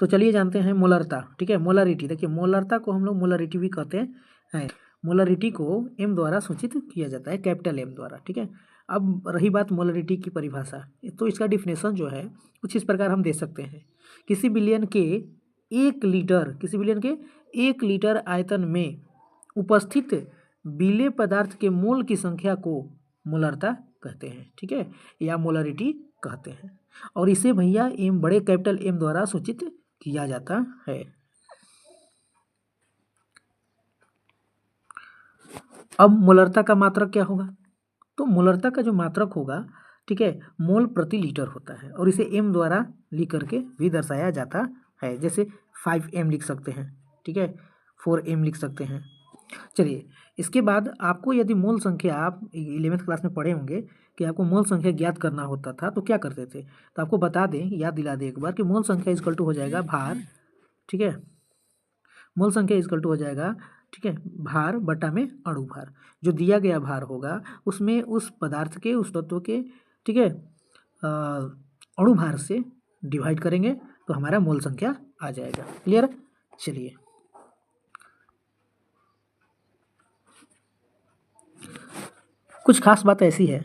तो चलिए जानते हैं मोलरता। ठीक है, मोलरिटी। देखिए मोलरता को हम लोग मोलरिटी भी कहते हैं। मोलरिटी को एम द्वारा सूचित किया जाता है, कैपिटल एम द्वारा। ठीक है, अब रही बात मोलरिटी की परिभाषा, तो इसका डिफिनेशन जो है कुछ इस प्रकार हम दे सकते हैं। किसी बिलियन के 1 लीटर आयतन में उपस्थित विलेय पदार्थ के मोल की संख्या को मोलरता कहते हैं। ठीक है, या मोलरिटी कहते हैं, और इसे भैया एम, बड़े कैपिटल एम द्वारा सूचित किया जाता है। अब मोलरता का मात्रक क्या होगा? तो मोलरता का जो मात्रक होगा, ठीक है, मोल प्रति लीटर होता है, और इसे एम द्वारा लिख करके भी दर्शाया जाता है। जैसे 5m लिख सकते हैं, ठीक है, 4m लिख सकते हैं। चलिए, इसके बाद आपको यदि मोल संख्या, आप 11वीं क्लास में पढ़े होंगे कि आपको मोल संख्या ज्ञात करना होता था, तो क्या करते थे? तो आपको बता दें, याद दिला दें एक बार कि मोल संख्या इक्वल टू हो जाएगा भार। ठीक है, मोल संख्या इक्वल टू हो जाएगा, ठीक है, भार बटा में अणु भार। जो दिया गया भार होगा उसमें उस पदार्थ के, उस तत्व के, ठीक है, अणु भार से डिवाइड करेंगे तो हमारा मोल संख्या आ जाएगा। क्लियर? चलिए, कुछ खास बात ऐसी है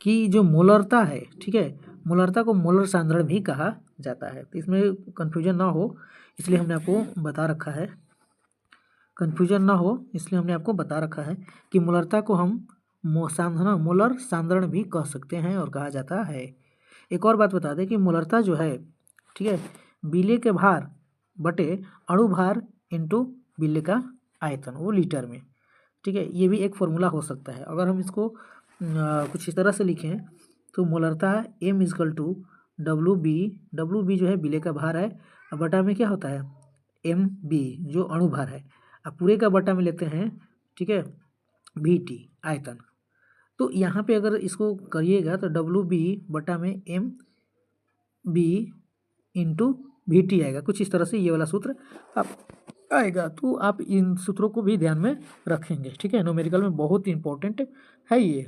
कि जो मोलरता है, ठीक है, मोलरता को मोलर सांद्रण भी कहा जाता है। तो इसमें कन्फ्यूजन ना हो इसलिए हमने आपको बता रखा है, कि मोलरता को हम मोलर सांद्रण भी कह सकते हैं और कहा जाता है। एक और बात बता दें कि मोलरता जो है, ठीक है, विलेय के भार बटे अणु भार इंटू विलेय का आयतन, वो लीटर में। ठीक है, ये भी एक फॉर्मूला हो सकता है। अगर हम इसको कुछ इस तरह से लिखें तो मोलरता M is equal to W B जो है विलेय का भार है, और बटा में क्या होता है, एम बी जो अणु भार है, अब पूरे का बटा में लेते हैं, ठीक है, वी टी आयतन। तो यहाँ पे अगर इसको करिएगा तो डब्ल्यू बी बटा में M B into V T आएगा। कुछ इस तरह से ये वाला सूत्र आप आएगा, तो आप इन सूत्रों को भी ध्यान में रखेंगे। ठीक है, न्यूमेरिकल में बहुत इंपॉर्टेंट है ये,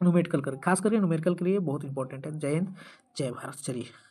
न्यूमेरिकल कर खास करके न्यूमेरिकल के लिए बहुत इंपॉर्टेंट है। जय हिंद, जय भारत। चलिए।